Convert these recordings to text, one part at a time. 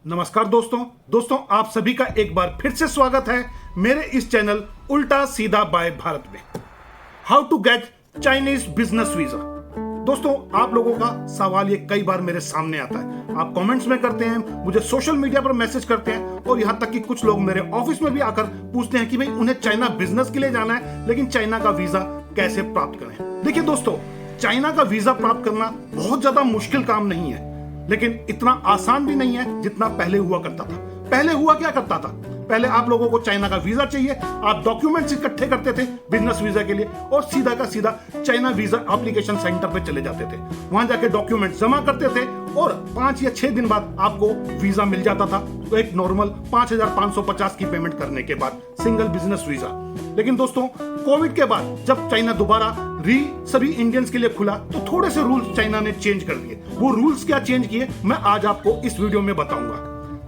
नमस्कार दोस्तों आप सभी का एक बार फिर से स्वागत है मेरे इस चैनल उल्टा सीधा बाय भारत में। How to get Chinese business visa. दोस्तों आप लोगों का सवाल ये कई बार मेरे सामने आता है, आप कमेंट्स में करते हैं, मुझे सोशल मीडिया पर मैसेज करते हैं और यहाँ तक कि कुछ लोग मेरे ऑफिस में भी आकर पूछते हैं कि भाई उन्हें चाइना बिजनेस के लिए जाना है लेकिन चाइना का वीजा कैसे प्राप्त करें। देखिए दोस्तों, चाइना का वीजा प्राप्त करना बहुत ज्यादा मुश्किल काम नहीं है, लेकिन इतना आसान भी नहीं है जितना पहले हुआ करता था। पहले हुआ क्या करता था, पहले आप लोगों को चाइना का वीजा चाहिए, आप डॉक्यूमेंट्स इकट्ठे करते थे बिजनेस वीजा के लिए और सीधा का सीधा चाइना वीजा एप्लीकेशन सेंटर पे चले जाते थे। वहां जाके डॉक्यूमेंट जमा करते थे और 5 या 6 दिन बाद आपको वीजा मिल जाता था, तो एक नॉर्मल 5,550 की पेमेंट करने के बाद सिंगल बिजनेस वीजा। लेकिन दोस्तों कोविड के बाद जब चाइना दोबारा सभी इंडियंस के लिए खुला तो थोड़े से रूल्स चाइना ने चेंज कर दिए। वो रूल्स क्या चेंज किए मैं आज आपको इस वीडियो में बताऊंगा।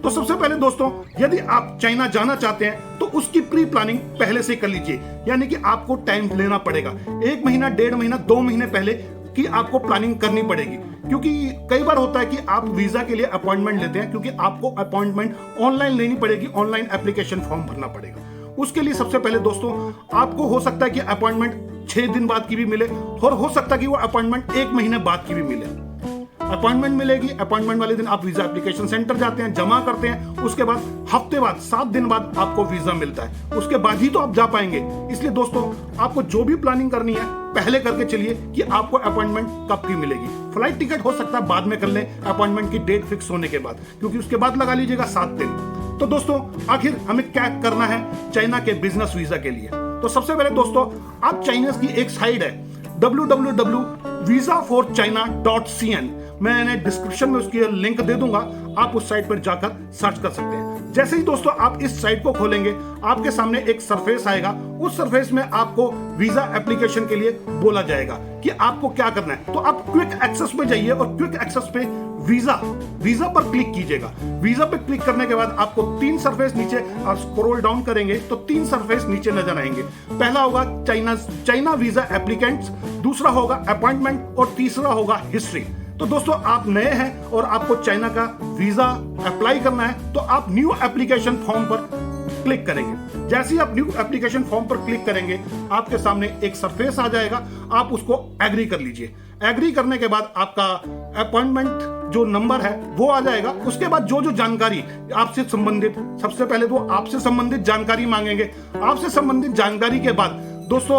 तो सबसे पहले दोस्तों, यदि आप चाइना जाना चाहते हैं तो उसकी प्री प्लानिंग पहले से कर लीजिए, यानी कि आपको टाइम लेना पड़ेगा। 1 महीना, 1.5 महीना, 2 महीने पहले की आपको प्लानिंग करनी पड़ेगी, क्योंकि कई बार होता है कि आप वीजा के लिए अपॉइंटमेंट लेते हैं, क्योंकि आपको अपॉइंटमेंट ऑनलाइन लेनी पड़ेगी, ऑनलाइन एप्लीकेशन फॉर्म भरना पड़ेगा। उसके लिए सबसे पहले दोस्तों आपको हो सकता है कि अपॉइंटमेंट 6 दिन बाद की भी मिले और हो सकता है कि वो अपॉइंटमेंट 1 महीने बाद की भी मिले। अपॉइंटमेंट मिलेगी, अपॉइंटमेंट वाले दिन आप वीजा एप्लीकेशन सेंटर जाते हैं, जमा करते हैं, उसके बाद हफ्ते बाद 7 दिन बाद आपको वीजा मिलता है, उसके बाद ही तो आप जा पाएंगे। इसलिए दोस्तों आपको जो भी प्लानिंग करनी है पहले करके चलिए कि आपको अपॉइंटमेंट कब की मिलेगी। फ्लाइट टिकट हो सकता है बाद में कर लें, अपॉइंटमेंट की डेट फिक्स होने के बाद, क्योंकि उसके बाद लगा लीजिएगा 7 दिन। तो दोस्तों आखिर हमें क्या करना है चाइना के बिजनेस वीजा के लिए। तो सबसे पहले दोस्तों आप चाइना की एक साइट है www.visaforchina.cn, मैंने डिस्क्रिप्शन में उसकी लिंक दे दूंगा, आप उस साइट पर जाकर सर्च कर सकते हैं। जैसे ही दोस्तों आप इस साइट को खोलेंगे आपके सामने एक सरफेस आएगा, उस सरफेस में आपको वीजा एप्लीकेशन के लिए बोला जाएगा कि आपको क्या करना है। तो आप क्विक एक्सेस पे जाइए और क्विक एक्सेस पे वीजा पर क्लिक कीजिएगा। वीजा पे क्लिक करने के बाद आपको 3 सरफेस नीचे, और स्क्रॉल डाउन करेंगे तो 3 सरफेस नीचे नजर आएंगे। पहला होगा चाइना वीजा एप्लीकेंट्स, दूसरा होगा अपॉइंटमेंट और तीसरा होगा हिस्ट्री। तो दोस्तों आप नए हैं और आपको चाइना का वीजा अप्लाई करना है तो आप न्यू एप्लीकेशन फॉर्म पर क्लिक करेंगे। जैसे ही आप न्यू एप्लीकेशन फॉर्म पर क्लिक करेंगे आपके सामने एक सरफेस आ जाएगा, आप उसको एग्री कर लीजिए। एग्री करने के बाद आपका अपॉइंटमेंट जो नंबर है वो आ जाएगा। उसके बाद जो जानकारी आपसे संबंधित, सबसे पहले तो आपसे संबंधित जानकारी मांगेंगे। आपसे संबंधित जानकारी के बाद दोस्तों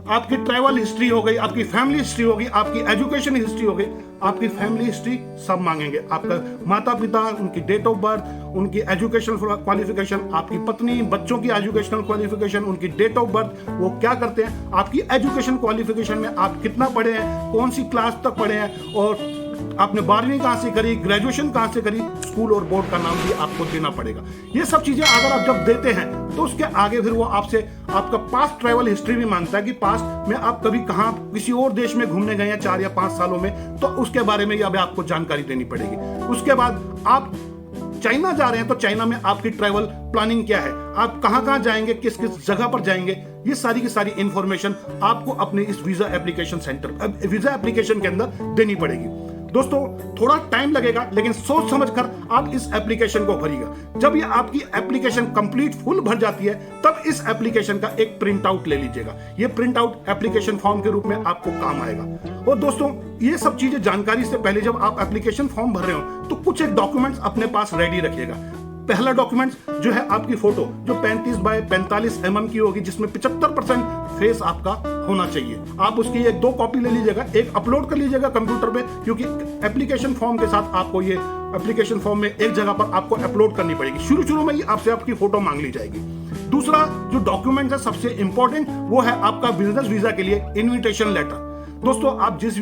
आपकी ट्रैवल हिस्ट्री हो गई, आपकी फैमिली हिस्ट्री होगी, आपकी एजुकेशन हिस्ट्री हो गई, आपकी फैमिली हिस्ट्री सब मांगेंगे। आपका माता पिता, उनकी डेट ऑफ बर्थ, उनकी एजुकेशन क्वालिफिकेशन, आपकी पत्नी, बच्चों की एजुकेशनल क्वालिफिकेशन, उनकी डेट ऑफ बर्थ, वो क्या करते हैं, आपकी एजुकेशन क्वालिफिकेशन में आप कितना पढ़े हैं, कौन सी क्लास तक पढ़े हैं और आपने 12वीं कहां से करी, ग्रेजुएशन कहां से करी, स्कूल और बोर्ड का नाम भी आपको देना पड़ेगा। ये सब चीजें अगर आप जब देते हैं तो उसके आगे फिर वो आपसे आपका पास्ट ट्रैवल हिस्ट्री भी मांगता है कि पास्ट में आप कभी कहां किसी और देश में घूमने गए हैं 4 या 5 सालों में, तो उसके बारे में अब आपको जानकारी देनी पड़ेगी। उसके बाद आप चाइना जा रहे हैं तो चाइना में आपकी ट्रैवल प्लानिंग क्या है, आप कहां जाएंगे, किस किस जगह पर जाएंगे, ये सारी की सारी इंफॉर्मेशन आपको अपने इस वीजा एप्लीकेशन के अंदर देनी पड़ेगी। दोस्तों थोड़ा टाइम लगेगा लेकिन सोच समझकर आप इस एप्लीकेशन को भरिएगा। जब ये आपकी एप्लीकेशन कंप्लीट फुल भर जाती है तब इस एप्लीकेशन का एक प्रिंट आउट ले लीजिएगा। ये प्रिंट आउट एप्लीकेशन फॉर्म के रूप में आपको काम आएगा। और दोस्तों ये सब चीजें जानकारी से पहले जब आप एप्लीकेशन फॉर्म भर रहे हो तो कुछ एक डॉक्यूमेंट्स अपने पास रेडी रखिएगा। पहला डॉक्यूमेंट जो है आपकी फोटो, जो 35 बाय 45 mm की होगी, जिसमें 75% फेस आपका होना चाहिए। आप उसकी 1-2 कॉपी ले लीजिएगा, एक अपलोड कर लीजिएगा कंप्यूटर पे, क्योंकि एप्लीकेशन फॉर्म के साथ आपको ये एप्लीकेशन फॉर्म में एक जगह पर आपको अपलोड करनी पड़ेगी। शुरू में ही आपसे आपकी फोटो मांग ली जाएगी। दूसरा जो डॉक्यूमेंट है सबसे इंपॉर्टेंट वो है आपका बिजनेस वीजा के लिए इन्विटेशन लेटर। दोस्तों आप जिस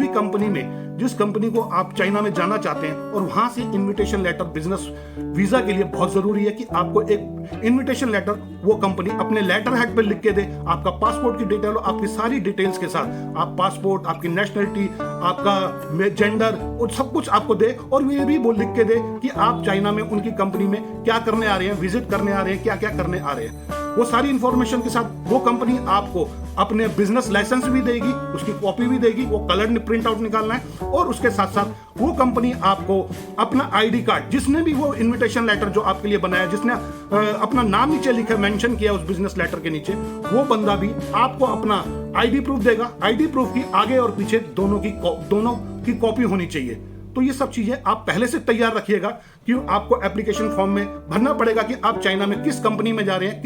कंपनी को आप चाइना में जाना चाहते हैं और वहां से इनविटेशन लेटर बिजनेस वीजा के लिए बहुत जरूरी है कि आपको एक इनविटेशन लेटर वो कंपनी अपने लेटर हेड पे लिख के दे। आपका पासपोर्ट की डिटेल, आपकी सारी डिटेल्स के साथ, आप पासपोर्ट, आपकी नेशनलिटी, आपका जेंडर और सब कुछ आपको दे, और ये भी वो लिख के दे कि आप चाइना में उनकी कंपनी में क्या करने आ रहे हैं, विजिट करने आ रहे हैं, क्या क्या करने आ रहे हैं। वो सारी इंफॉर्मेशन के साथ वो कंपनी आपको अपने बिजनेस लाइसेंस भी देगी, उसकी कॉपी भी देगी, वो कलर प्रिंट आउट निकालना है, और उसके साथ साथ वो कंपनी आपको अपना आईडी कार्ड, जिसने भी वो इनविटेशन लेटर जो आपके लिए बनाया, जिसने अपना नाम नीचे लिखा मेंशन किया उस बिजनेस लेटर के नीचे, वो बंदा भी आपको अपना आईडी प्रूफ देगा। आईडी प्रूफ की आगे और पीछे दोनों की कॉपी होनी चाहिए। तो ये सब चीजें आप पहले से तैयार रखिएगा कि आपको एप्लीकेशन फॉर्म में भरना पड़ेगा कि आप चाइना में किस कंपनी में जा रहे हैं,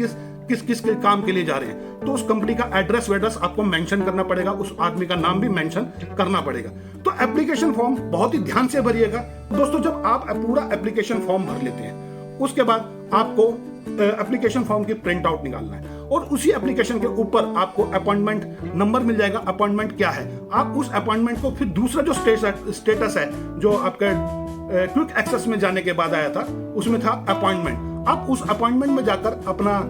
किस के काम के लिए जा रहे हैं। तो उस कंपनी का एड्रेस वेड्रेस आपको मेंशन करना पड़ेगा, उस आदमी का नाम भी मेंशन करना पड़ेगा। तो एप्लीकेशन फॉर्म बहुत ही ध्यान से भरिएगा दोस्तों। जब आप पूरा एप्लीकेशन फॉर्म भर लेते हैं, उसके बाद आपको एप्लीकेशन फॉर्म की प्रिंट आउट निकालना है, और उसी एप्लीकेशन के ऊपर आपको अपॉइंटमेंट नंबर मिल जाएगा। अपॉइंटमेंट क्या है, आप उस अपॉइंटमेंट को फिर दूसरा जो स्टेटस है जो आपका क्विक एक्सेस में जाने के बाद आया था, उसमें था अपॉइंटमेंट। आप उस अपॉइंटमेंट में जाकर अपना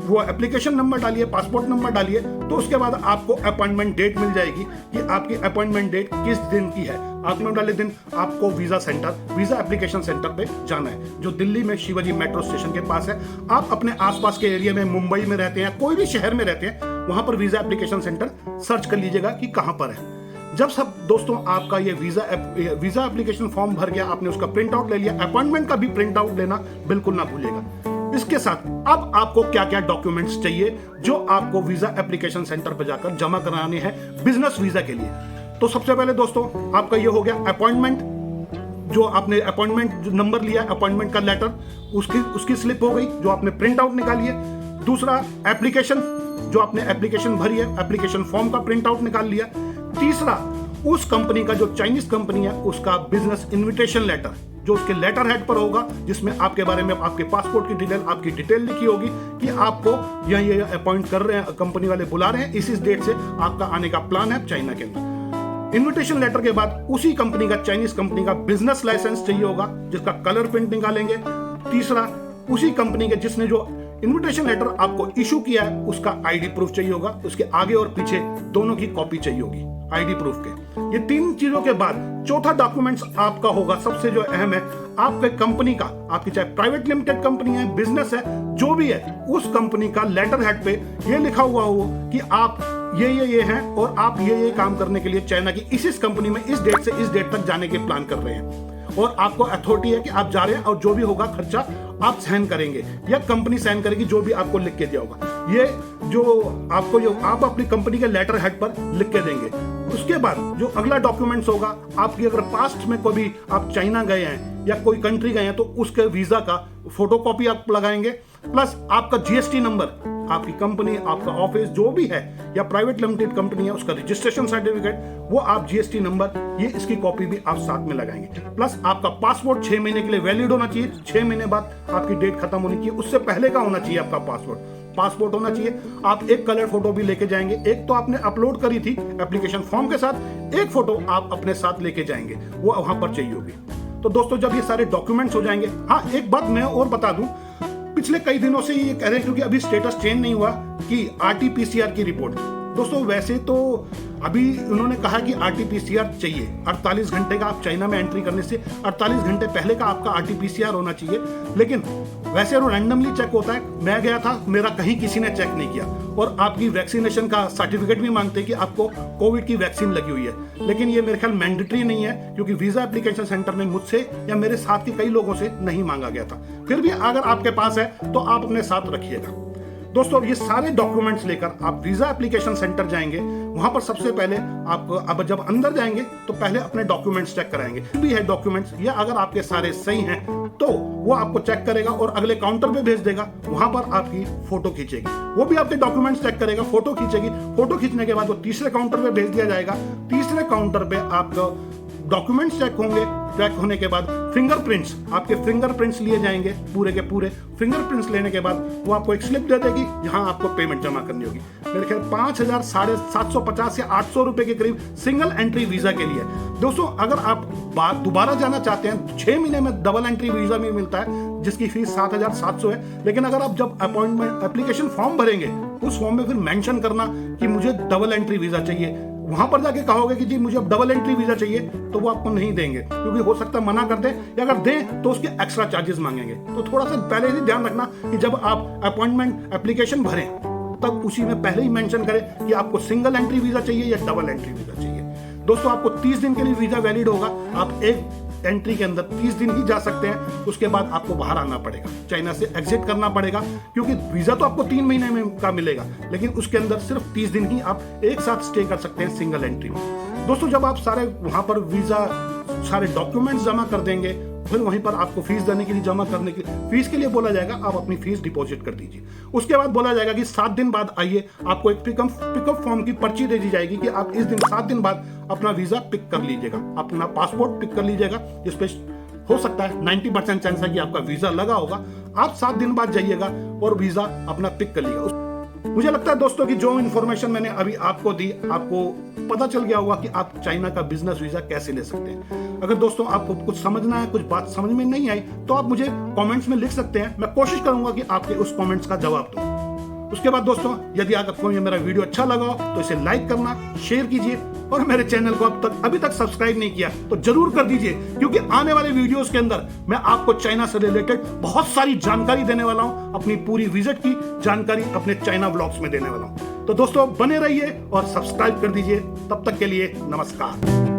वो एप्लीकेशन नंबर डालिए, पासपोर्ट नंबर डालिए, तो उसके बाद आपको अपॉइंटमेंट डेट मिल जाएगी कि आपकी अपॉइंटमेंट डेट किस दिन की है। आखिरी वाले दिन आपको वीजा एप्लीकेशन सेंटर पे जाना है, जो दिल्ली में शिवाजी मेट्रो स्टेशन के पास है। आप अपने आसपास के एरिया में, मुंबई में रहते हैं, कोई भी शहर में रहते हैं, वहां पर वीजा एप्लीकेशन सेंटर सर्च कर लीजिएगा कि कहां पर है। जब सब दोस्तों आपका ये वीजा एप्लीकेशन फॉर्म भर गया, आपने उसका प्रिंट आउट ले लिया, अपॉइंटमेंट का भी प्रिंट आउट लेना बिल्कुल ना भूलिएगा। इसके साथ अब आपको क्या क्या डॉक्यूमेंट्स चाहिए जो आपको वीजा एप्लीकेशन सेंटर पर जाकर जमा कराने हैं बिजनेस वीजा के लिए। तो सबसे पहले दोस्तों आपका ये हो गया अपॉइंटमेंट, जो आपने अपॉइंटमेंट नंबर लिया, अपॉइंटमेंट का लेटर, उसकी स्लिप हो गई जो आपने प्रिंट आउट निकाली है। दूसरा एप्लीकेशन, जो आपने एप्लीकेशन भरी है, एप्लीकेशन फॉर्म का प्रिंट आउट निकाल लिया। तीसरा उस कंपनी का, जो चाइनीज कंपनी है, उसका बिजनेस इन्विटेशन लेटर, जो उसके लेटर हेड पर होगा, जिसमें आपके बारे में, आपके पासपोर्ट की डिटेल, आपकी डिटेल लिखी होगी कि आपको ये अपॉइंट कर रहे हैं, कंपनी वाले बुला रहे हैं, इस डेट से आपका आने का प्लान है चाइना के अंदर। इन्विटेशन लेटर के बाद उसी कंपनी का, चाइनीज कंपनी का बिजनेस लाइसेंस चाहिए होगा, जिसका कलर प्रिंट निकालेंगे। तीसरा उसी कंपनी के जिसने जो इन्विटेशन लेटर आपको इशू किया है, उसका आईडी प्रूफ चाहिए होगा, उसके आगे और पीछे दोनों की कॉपी चाहिए होगी आईडी प्रूफ के। ये तीन चीजों के बाद चौथा डॉक्यूमेंट्स आपका होगा, सबसे जो अहम है, आपके कंपनी का, आपकी चाहे प्राइवेट लिमिटेड कंपनी है, बिजनेस है, जो भी है, उस कंपनी का लेटर हेड पे ये लिखा हुआ हो कि आप ये हैं और आप ये काम करने के लिए चाइना की इस कंपनी में इस डेट से इस डेट तक जाने के प्लान कर रहे हैं, और आपको अथॉरिटी है कि आप जा रहे हैं, और जो भी होगा खर्चा आप सहन करेंगे या कंपनी सहन करेगी, जो भी आपको लिख के दिया होगा। ये जो आप अपनी कंपनी के लेटर हेड पर लिख के देंगे। उसके बाद जो अगला डॉक्यूमेंट्स होगा, आपकी अगर पास्ट में कभी आप चाइना गए हैं या कोई कंट्री गए हैं, तो उसके वीजा का फोटोकॉपी आप लगाएंगे, प्लस आपका जीएसटी नंबर, आपकी कंपनी, आपका ऑफिस जो भी है या प्राइवेट लिमिटेड कंपनी है, उसका रजिस्ट्रेशन सर्टिफिकेट, वो आप जीएसटी नंबर, ये इसकी कॉपी भी आप साथ में लगाएंगे। प्लस आपका पासपोर्ट 6 महीने के लिए वैलिड होना चाहिए, 6 महीने बाद आपकी डेट खत्म होनी चाहिए, उससे पहले का होना चाहिए आपका पासपोर्ट होना चाहिए। आप एक कलर फोटो भी लेके जाएंगे, एक तो आपने अपलोड करी थी एप्लीकेशन फॉर्म के साथ, एक फोटो आप अपने साथ लेके जाएंगे, वो वहां पर चाहिए होगी। तो दोस्तों जब ये सारे डॉक्यूमेंट्स हो जाएंगे, हाँ एक बात मैं और बता दूं, पिछले कई दिनों से ये कह रहे हैं, क्योंकि अभी स्टेटस चेंज नहीं हुआ, कि आरटीपीसीआर की रिपोर्ट। दोस्तों वैसे तो अभी उन्होंने कहा कि आरटीपीसीआर चाहिए, 48 घंटे का, आप चाइना में एंट्री करने से 48 घंटे पहले का आपका आरटीपीसीआर होना चाहिए। लेकिन वैसे वो रैंडमली चेक होता है, मैं गया था, मेरा कहीं किसी ने चेक नहीं किया, और आपकी वैक्सीनेशन का सर्टिफिकेट भी मांगते हैं कि आपको कोविड की वैक्सीन लगी हुई है। लेकिन ये मेरे ख्याल मैंडेटरी नहीं है, क्योंकि वीजा एप्लीकेशन सेंटर में मुझसे या मेरे साथ के कई लोगों से नहीं मांगा गया था। फिर भी अगर आपके पास है तो आप अपने साथ रखिएगा। दोस्तों ये सारे डॉक्यूमेंट्स लेकर आप वीजा एप्लीकेशन सेंटर जाएंगे, वहां पर सबसे पहले आप अब जब अंदर जाएंगे तो पहले अपने डॉक्यूमेंट्स चेक कराएंगे, भी है डॉक्यूमेंट्स, या अगर आपके सारे सही हैं तो वो आपको चेक करेगा और अगले काउंटर पे भेज देगा, वहां पर आपकी फोटो खींचेगी, वो भी आपके डॉक्यूमेंट्स चेक करेगा, फोटो खींचेगी। फोटो खींचने के बाद वो तीसरे काउंटर पे भेज दिया जाएगा। तीसरे काउंटर पे आपका डॉक्यूमेंट्स चेक होंगे, चेक होने के बाद फिंगरप्रिंट्स, आपके फिंगरप्रिंट्स लिए जाएंगे, पूरे के पूरे फिंगरप्रिंट्स लेने के बाद वो आपको एक स्लिप दे देगी, जहां आपको पेमेंट जमा करनी होगी। मेरे ख्याल 5,000 750 या 800 रुपए के करीब सिंगल एंट्री वीजा के लिए। दोस्तों अगर आप दोबारा जाना चाहते हैं, 6 महीने में डबल एंट्री वीजा भी मिलता है, जिसकी फीस 7,700 है। लेकिन अगर आप जब अपॉइंटमेंट एप्लीकेशन फॉर्म भरेंगे, उस फॉर्म में फिर मेंशन करना कि मुझे डबल एंट्री वीजा चाहिए, वहां पर जाके कहोगे कि जी मुझे अब डबल एंट्री वीजा चाहिए, तो वो आपको नहीं देंगे, क्योंकि हो सकता है मना कर दे, या अगर दें तो उसके एक्स्ट्रा चार्जेस मांगेंगे। तो थोड़ा सा पहले ही ध्यान रखना कि जब आप अपॉइंटमेंट एप्लीकेशन भरें, तब उसी में पहले ही मेंशन करें कि आपको सिंगल एंट्री वीजा चाहिए या डबल एंट्री वीजा चाहिए। दोस्तों आपको 30 दिन के लिए वीजा वैलिड होगा। आप एक एंट्री के अंदर 30 दिन ही जा सकते हैं, उसके बाद आपको बाहर आना पड़ेगा, चाइना से एग्जिट करना पड़ेगा, क्योंकि वीजा तो आपको 3 महीने में का मिलेगा, लेकिन उसके अंदर सिर्फ 30 दिन ही आप एक साथ स्टे कर सकते हैं सिंगल एंट्री में। दोस्तों जब आप सारे वहां पर वीजा सारे डॉक्यूमेंट्स जमा कर देंगे, फिर वहीं पर आपको फीस देने के लिए जमा करने की फीस के लिए बोला जाएगा, आप अपनी फीस डिपॉजिट कर दीजिए। उसके बाद बोला जाएगा कि 7 दिन बाद आइए, आपको एक पिकअप फॉर्म की पर्ची दे दी जाएगी कि आप इस दिन 7 दिन बाद अपना वीजा पिक कर लीजिएगा, अपना पासपोर्ट पिक कर लीजिएगा, जिसपे हो सकता है 90% चांस है कि आपका वीजा लगा होगा। आप 7 दिन बाद जाइएगा और वीजा अपना पिक कर लीजिएगा। मुझे लगता है दोस्तों कि जो इन्फॉर्मेशन मैंने अभी आपको दी, आपको पता चल गया होगा कि आप चाइना का बिजनेस वीजा कैसे ले सकते हैं। अगर दोस्तों आपको कुछ समझना है, कुछ बात समझ में नहीं आई, तो आप मुझे कमेंट्स में लिख सकते हैं, मैं कोशिश करूंगा कि आपके उस कमेंट्स का जवाब दूं। उसके बाद दोस्तों यदि आपको ये मेरा वीडियो अच्छा लगा तो इसे लाइक करना, शेयर कीजिए, और मेरे चैनल को अभी तक सब्सक्राइब नहीं किया तो जरूर कर दीजिए, क्योंकि आने वाले वीडियोस के अंदर मैं आपको चाइना से रिलेटेड बहुत सारी जानकारी देने वाला हूं, अपनी पूरी विजिट की जानकारी अपने चाइना व्लॉग्स में देने वाला हूं। तो दोस्तों बने रहिए और सब्सक्राइब कर दीजिए। तब तक के लिए नमस्कार।